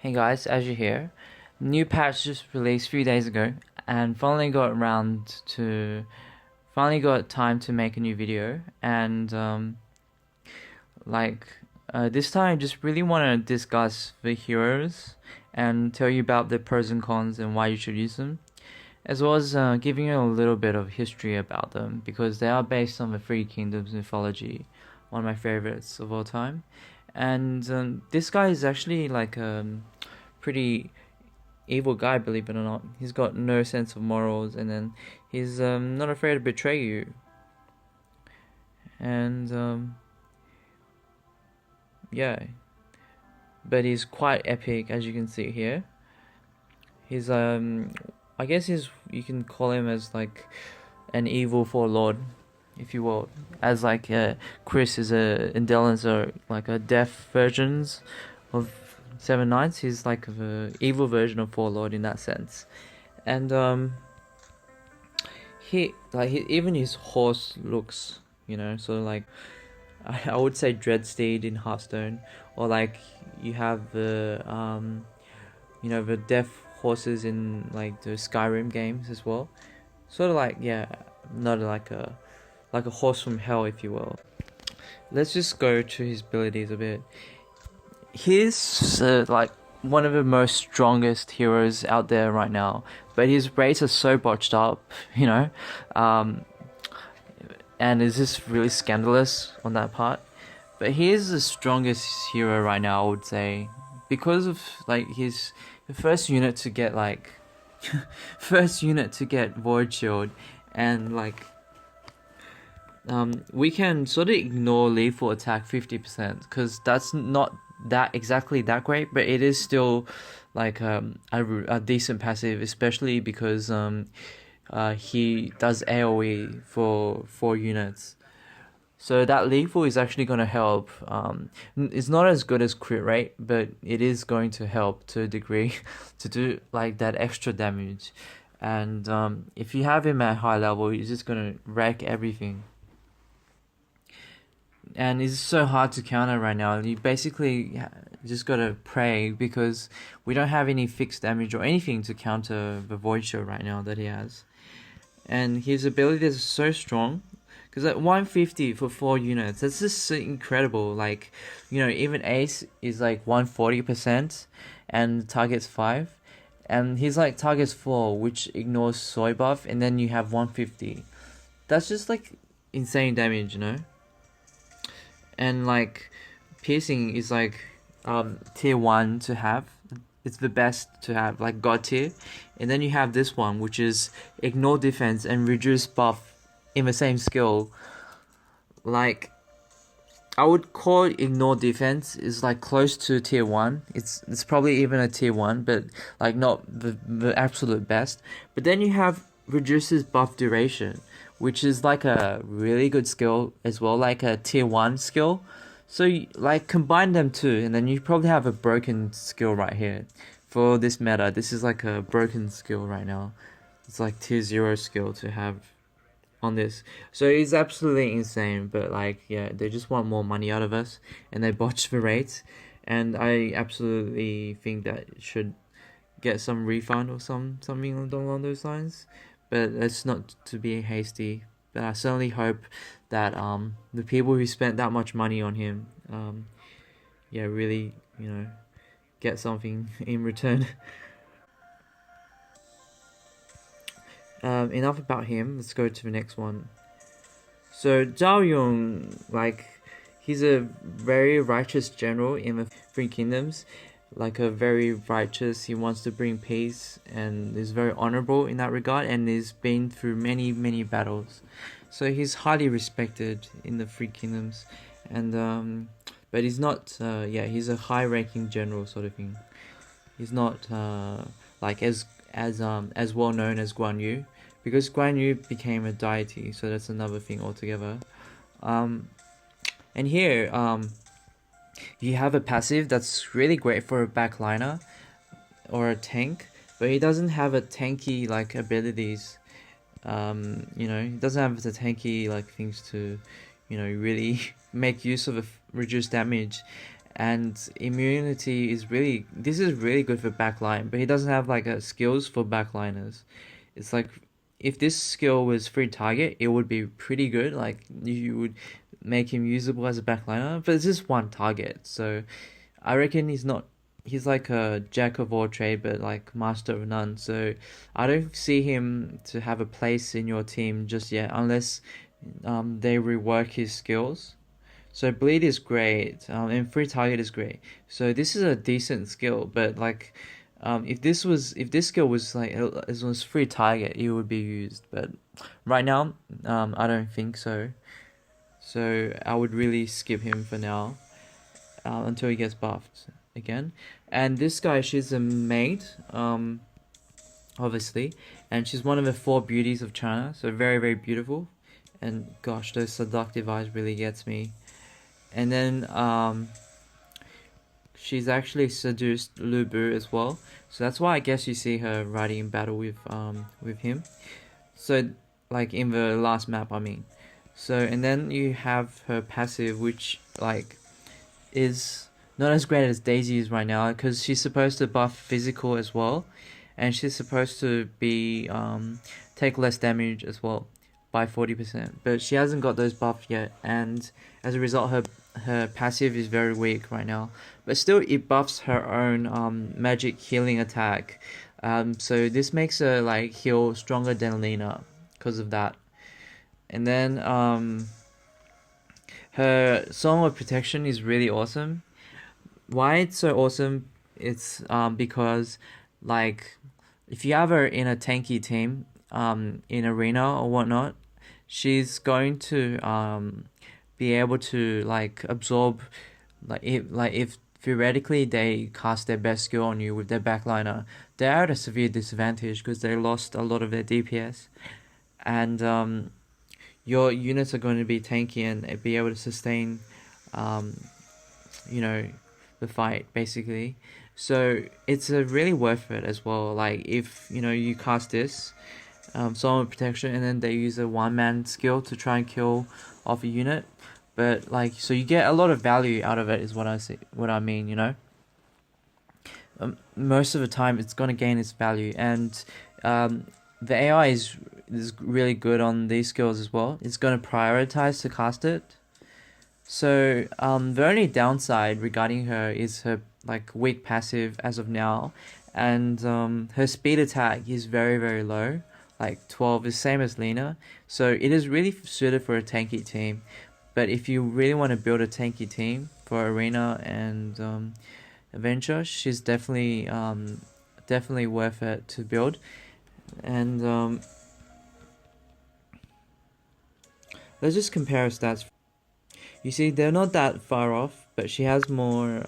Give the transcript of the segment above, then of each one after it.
Hey guys, as you hear, new patch just released a few days ago, and finally got time to make a new video, and this time I just really want to discuss the heroes and tell you about the pros and cons and why you should use them, as well as giving you a little bit of history about them because they are based on the Three Kingdoms mythology, one of my favorites of all time. And this guy is actually like pretty evil guy, believe it or not. He's got no sense of morals, and then he's not afraid to betray you. And yeah, but he's quite epic, as you can see here. He's I guess you can call him as like an evil warlord, if you will, as like Chris is and Dylan's are like a deaf versions of Seven Knights. He's like the evil version of Warlord in that sense, and even his horse looks, sort of like I would say Dreadsteed in Hearthstone, or like you have the the deaf horses in like the Skyrim games as well, sort of like not like a horse from hell, if you will. Let's just go to his abilities a bit. He's like one of the most strongest heroes out there right now, but his rates are so botched up, and it's just really scandalous on that part. But he is the strongest hero right now, I would say, because of like his the first unit to get Void Shield, and like we can sort of ignore lethal attack 50% because that's not exactly that great, but it is still like a decent passive, especially because he does AoE for 4 units. So that lethal is actually going to help. It's not as good as crit rate, but it is going to help to a degree to do like that extra damage. And if you have him at high level, he's just going to wreck everything. And it's so hard to counter right now. You basically just gotta pray because we don't have any fixed damage or anything to counter the Void Shield right now that he has. And his abilities are so strong, because at 150 for 4 units, that's just so incredible. Like, even Ace is like 140% and targets 5. And he's like targets 4, which ignores soy buff, and then you have 150. That's just like insane damage, And like piercing is like tier 1 to have. It's the best to have, like god tier. And then you have this one, which is ignore defense and reduce buff in the same skill. Like I would call ignore defense is like close to tier 1. It's probably even a tier 1, but like not the absolute best. But then you have reduces buff duration, which is like a really good skill as well, like a tier 1 skill. So like combine them two, and then you probably have a broken skill right here. For this meta, this is like a broken skill right now. It's like tier 0 skill to have on this. So it's absolutely insane, but like they just want more money out of us, and they botch the rates. And I absolutely think that it should get some refund or something along those lines. But it's not to be hasty. But I certainly hope that the people who spent that much money on him, really, get something in return. Enough about him. Let's go to the next one. So Zhao Yun, he's a very righteous general in the Three Kingdoms. Like a very righteous, he wants to bring peace and is very honorable in that regard, and has been through many battles. So he's highly respected in the Three Kingdoms, and but he's not he's a high ranking general sort of thing. He's not like as well known as Guan Yu, because Guan Yu became a deity, so that's another thing altogether. And here you have a passive that's really great for a backliner or a tank, but he doesn't have a tanky like abilities. He doesn't have the tanky like things to, really make use of reduced damage. and immunity is really, this is really good for backline, but he doesn't have like a skills for backliners. It's like if this skill was free target, it would be pretty good. Like you would make him usable as a backliner, but it's just one target. So I reckon he's like a jack of all trade, but like master of none. So I don't see him to have a place in your team just yet, unless they rework his skills. So bleed is great, and free target is great. So this is a decent skill, but like, if this skill was like it was free target, it would be used. But right now, I don't think so. So I would really skip him for now, until he gets buffed again. And this guy, she's a mate, obviously, and she's one of the four beauties of China. So very very beautiful, and gosh, those seductive eyes really gets me. And then she's actually seduced Lubu as well. So that's why I guess you see her riding in battle with him. So like in the last map, I mean. So and then you have her passive, which like is not as great as Daisy is right now, because she's supposed to buff physical as well, and she's supposed to be take less damage as well by 40%. But she hasn't got those buffs yet, and as a result, her passive is very weak right now. But still, it buffs her own magic healing attack. So this makes her like heal stronger than Lena because of that. And then her Song of Protection is really awesome. Why it's so awesome? It's because like if you have her in a tanky team in arena or whatnot, she's going to be able to like absorb if theoretically they cast their best skill on you with their backliner, they're at a severe disadvantage because they lost a lot of their DPS, and your units are going to be tanky and be able to sustain you know, the fight basically. So it's really worth it as well. Like if you know you cast this Song of Protection and then they use a one-man skill to try and kill off a unit, but like so you get a lot of value out of it is what I mean, you know. Most of the time it's going to gain its value, and the AI is really good on these skills as well. It's going to prioritize to cast it. So the only downside regarding her is her like weak passive as of now, and her speed attack is very very low, like 12, is same as Lena. So it is really suited for a tanky team. But if you really want to build a tanky team for arena and adventure, she's definitely worth it to build. And let's just compare her stats. You see, they're not that far off, but she has more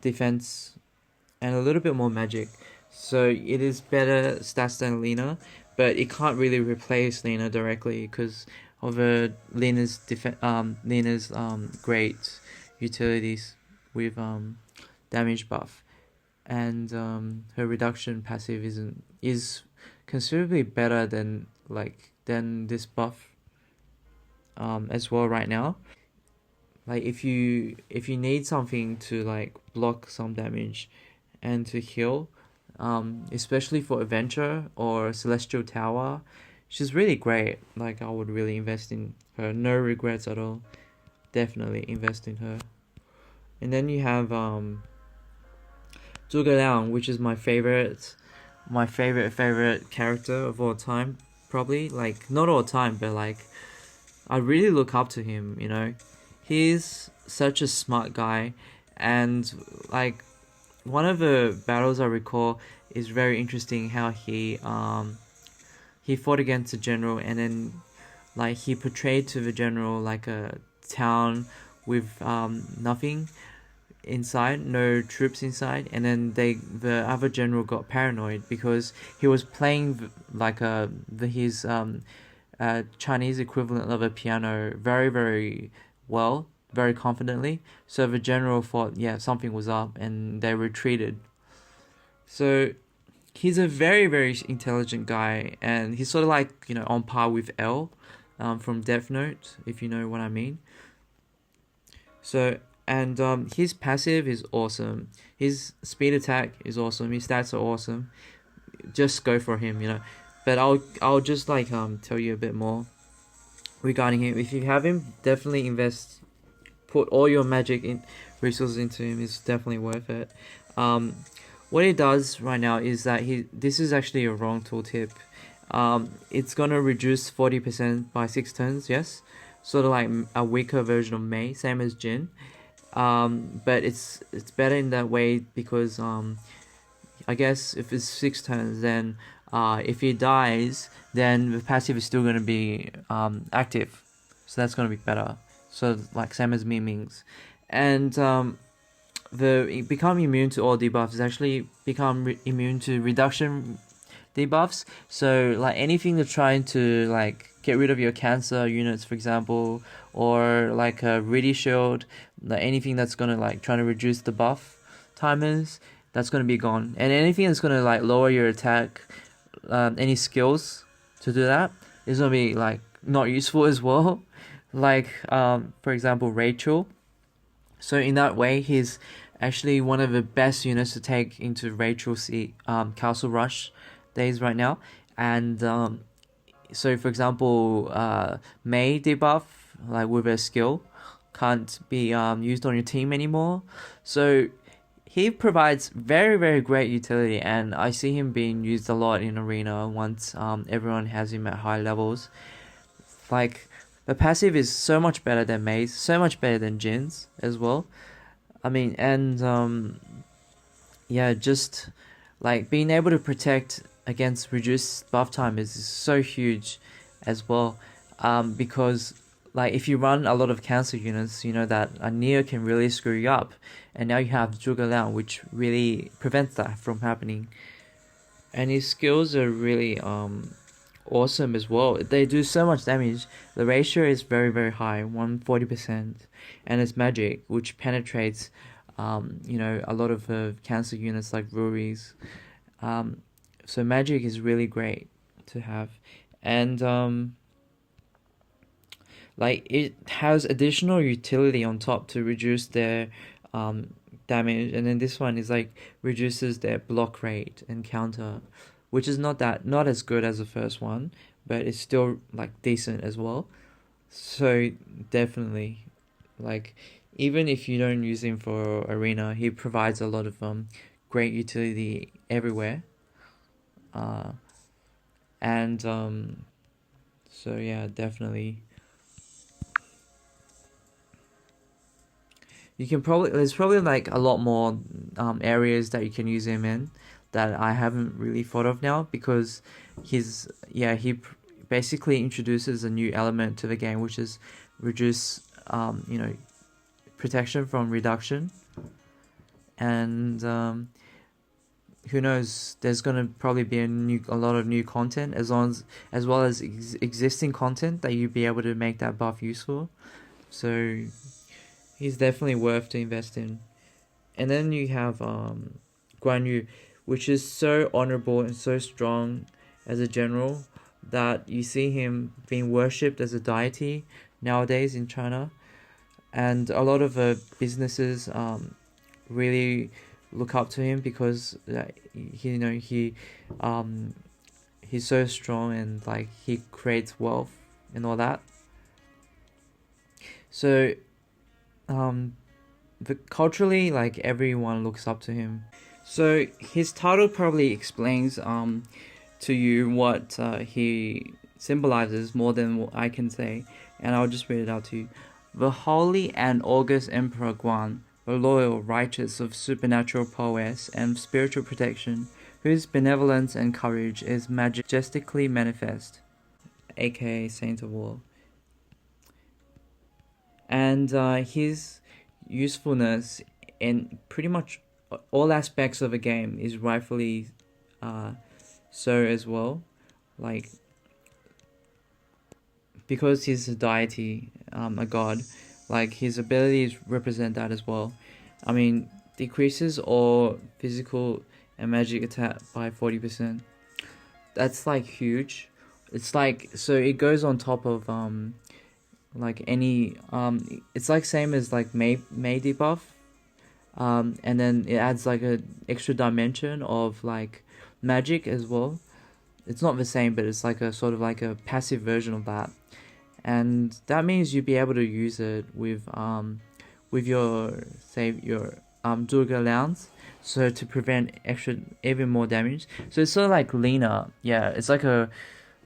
defense and a little bit more magic. So it is better stats than Lena, but it can't really replace Lena directly because of Lena's great utilities with damage buff, and her reduction passive is considerably better than this buff as well right now. Like if you need something to like block some damage and to heal, especially for Adventure or Celestial Tower, she's really great. Like I would really invest in her. No regrets at all. Definitely invest in her. And then you have Zhuge Liang, which is my favorite character of all time. Probably like not all time, but like I really look up to him. You know, he's such a smart guy, and like one of the battles I recall is very interesting. How he fought against the general, and then like he portrayed to the general like a town with nothing inside, no troops inside, and then the other general got paranoid because he was playing like his Chinese equivalent of a piano very very well, very confidently. So the general thought, yeah, something was up, and they retreated. So he's a very very intelligent guy, and he's sort of like, you know, on par with L from Death Note, if you know what I mean. So and his passive is awesome. His speed attack is awesome. His stats are awesome. Just go for him, you know. But I'll just like tell you a bit more regarding him. If you have him, definitely invest. Put all your magic in resources into him. It's definitely worth it. Um, what he does right now is that this is actually a wrong tooltip. It's gonna reduce 40% by 6 turns. Yes, sort of like a weaker version of Mei, same as Jin. But it's better in that way because I guess if it's 6 turns, then if he dies, then the passive is still gonna be active, so that's gonna be better. So like same as Mimings, and the become immune to all debuffs is actually become immune to reduction debuffs. So like anything that's trying to like get rid of your cancer units, for example, or like a ready shield, like anything that's gonna like trying to reduce the buff timers, that's gonna be gone. And anything that's gonna like lower your attack, any skills to do that is gonna be like not useful as well. Like for example Rachel. So in that way, he's actually one of the best units to take into Rachel's Castle Rush days right now. And so for example, Mei debuff, like with a skill, can't be used on your team anymore. So he provides very, very great utility, and I see him being used a lot in Arena once everyone has him at high levels. Like, the passive is so much better than Mei's, so much better than Jin's as well. I mean, and yeah, just like being able to protect against reduced buff time is so huge as well. Because like if you run a lot of cancer units, you know that a Neo can really screw you up, and now you have Zhuge Liang, which really prevents that from happening. And his skills are really awesome as well. They do so much damage. The ratio is very, very high, 140%, and it's magic, which penetrates a lot of cancer units like Ruries. So magic is really great to have, and like it has additional utility on top to reduce their damage, and then this one is like reduces their block rate and counter, which is not as good as the first one, but it's still like decent as well. So definitely, like even if you don't use him for arena, he provides a lot of great utility everywhere. And so yeah, definitely. There's probably like a lot more areas that you can use him in that I haven't really thought of now, because he basically introduces a new element to the game, which is reduce protection from reduction. And who knows, there's gonna probably be a lot of new content, as well as existing content that you'd be able to make that buff useful. So he's definitely worth to invest in. And then you have Guan Yu, which is so honorable and so strong as a general that you see him being worshipped as a deity nowadays in China, and a lot of businesses really look up to him because he's so strong, and like he creates wealth and all that. So culturally, like everyone looks up to him. So his title probably explains to you what he symbolizes more than what I can say, and I'll just read it out to you. The holy and august Emperor Guan, the loyal, righteous, of supernatural prowess and spiritual protection, whose benevolence and courage is majestically manifest, aka Saint of War. And his usefulness in pretty much all aspects of a game is rightfully so as well, like because he's a deity, a god, like his abilities represent that as well. I mean, decreases all physical and magic attack by 40%. That's like huge. It's like, so it goes on top of like any it's like same as like May debuff, and then it adds like a extra dimension of like magic as well. It's not the same, but it's like a sort of like a passive version of that, and that means you'll be able to use it with your say your Durga Lance, so to prevent extra even more damage. So it's sort of like Lena, yeah, it's like a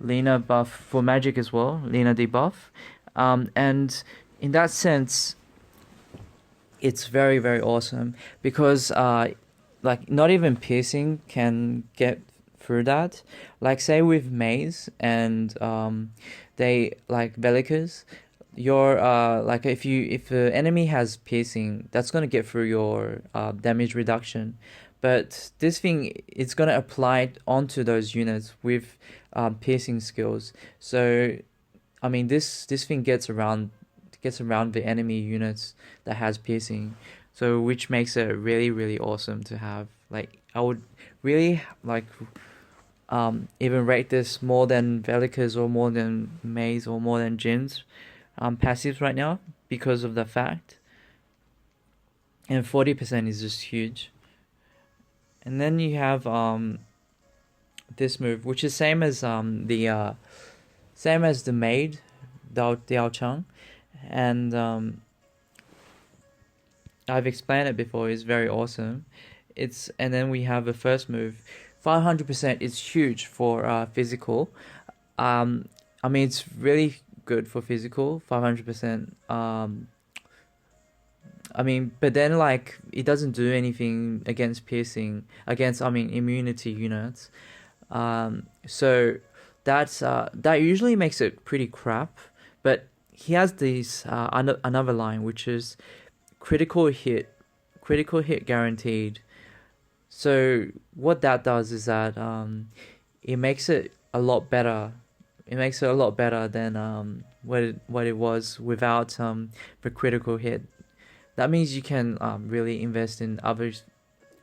Lena buff for magic as well, Lena debuff, and in that sense, it's very very awesome because like not even piercing can get through that. Like say with maze and they like Velicas, your like if the enemy has piercing, that's gonna get through your damage reduction, but this thing it's gonna apply it onto those units with piercing skills. So I mean this thing gets around the enemy units that has piercing, so which makes it really really awesome to have. Like I would really like even rate this more than Velicas or more than Maze or more than Jin's passives right now because of the fact. And 40% is just huge. And then you have this move, which is same as the maid, Dao Chang, and I've explained it before. It's very awesome. And then we have the first move. 500% is huge for physical. I mean, it's really good for physical. 500%. I mean, but then like it doesn't do anything against piercing, against immunity units. So that usually makes it pretty crap. But he has these another line which is critical hit guaranteed. So what that does is that it makes it a lot better. It makes it a lot better than what it was without the critical hit. That means you can really invest in other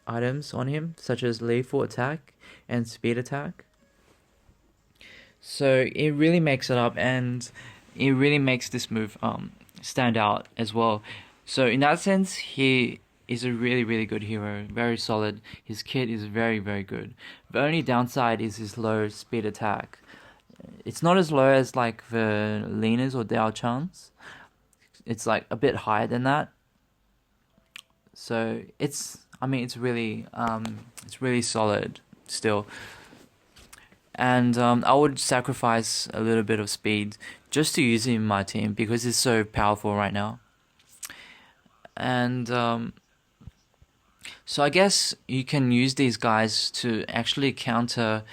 items on him, such as lethal attack and speed attack. So it really makes it up, and it really makes this move stand out as well. So in that sense, he is a really really good hero, very solid. His kit is very very good. The only downside is his low speed attack. It's not as low as like the Lena's or Dao Chang's. It's like a bit higher than that. So it's really solid still. And I would sacrifice a little bit of speed just to use him in my team because he's so powerful right now. And so I guess you can use these guys to actually counter,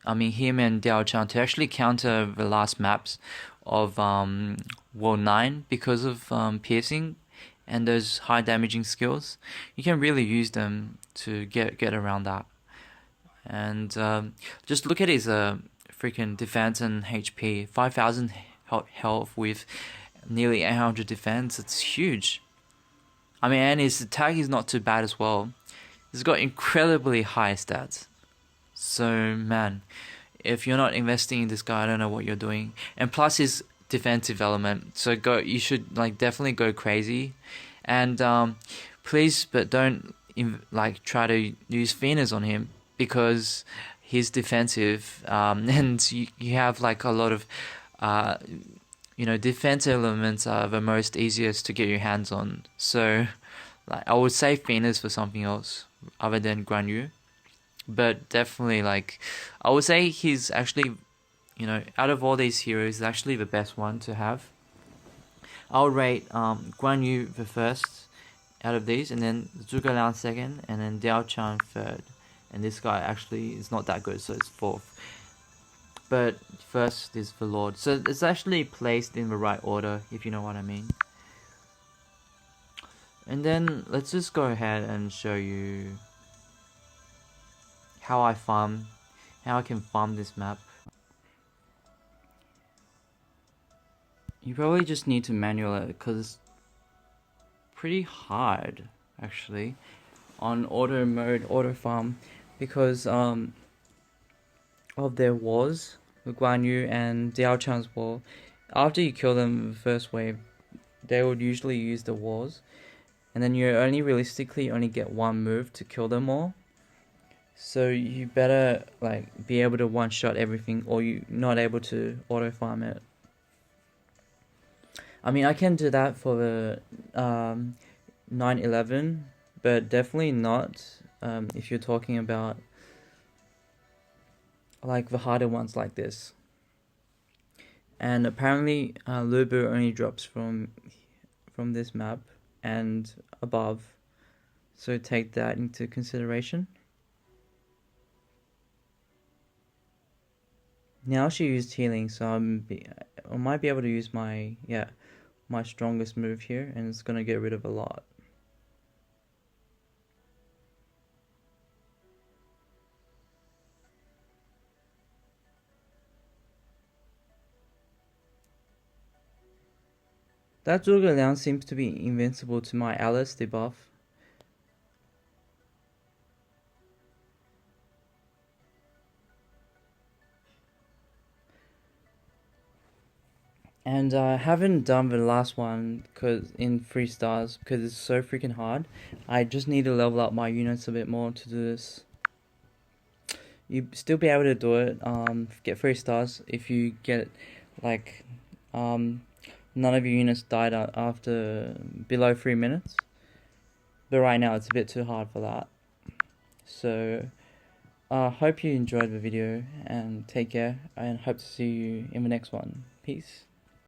him and Diao Chan, to actually counter the last maps of World 9 because of piercing and those high damaging skills. You can really use them to get around that. And just look at his freaking defense and HP. 5,000 health with nearly 800 defense. It's huge. And his attack is not too bad as well. He's got incredibly high stats. So man, if you're not investing in this guy, I don't know what you're doing. And plus his defensive element. So you should definitely go crazy. And please, but don't try to use Phoenix on him because he's defensive. And you have a lot of defense elements are the most easiest to get your hands on. So I would save Phoenix for something else other than Guan Yu. But definitely I would say he's actually, out of all these heroes, actually the best one to have. I'll rate Guan Yu the first out of these, and then Zhuge Liang second, and then Diao Chan third. And this guy actually is not that good, so it's fourth. But first is the Lord. So it's actually placed in the right order, if you know what I mean. And then let's just go ahead and show you how I can farm this map. You probably just need to manual it because it's pretty hard actually on auto farm because of their wars, the Guan Yu and Diao Chan's war. after you kill them the first wave, they would usually use the walls, and then you only realistically only get one move to kill them all. So you better like be able to one shot everything, or you not able to auto farm it. I mean, I can do that for the 9/11, but definitely not if you're talking about like the harder ones like this. And apparently, Lubu only drops from this map and above, so take that into consideration. Now she used healing, so I might be able to use my strongest move here, and it's gonna get rid of a lot. That Zhuge Liang seems to be invincible to my Alice debuff. And I haven't done the last one in 3 stars because it's so freaking hard. I just need to level up my units a bit more to do this. You still be able to do it. Get 3 stars if you get like none of your units died after below 3 minutes. But right now it's a bit too hard for that. So hope you enjoyed the video and take care, and hope to see you in the next one. Peace.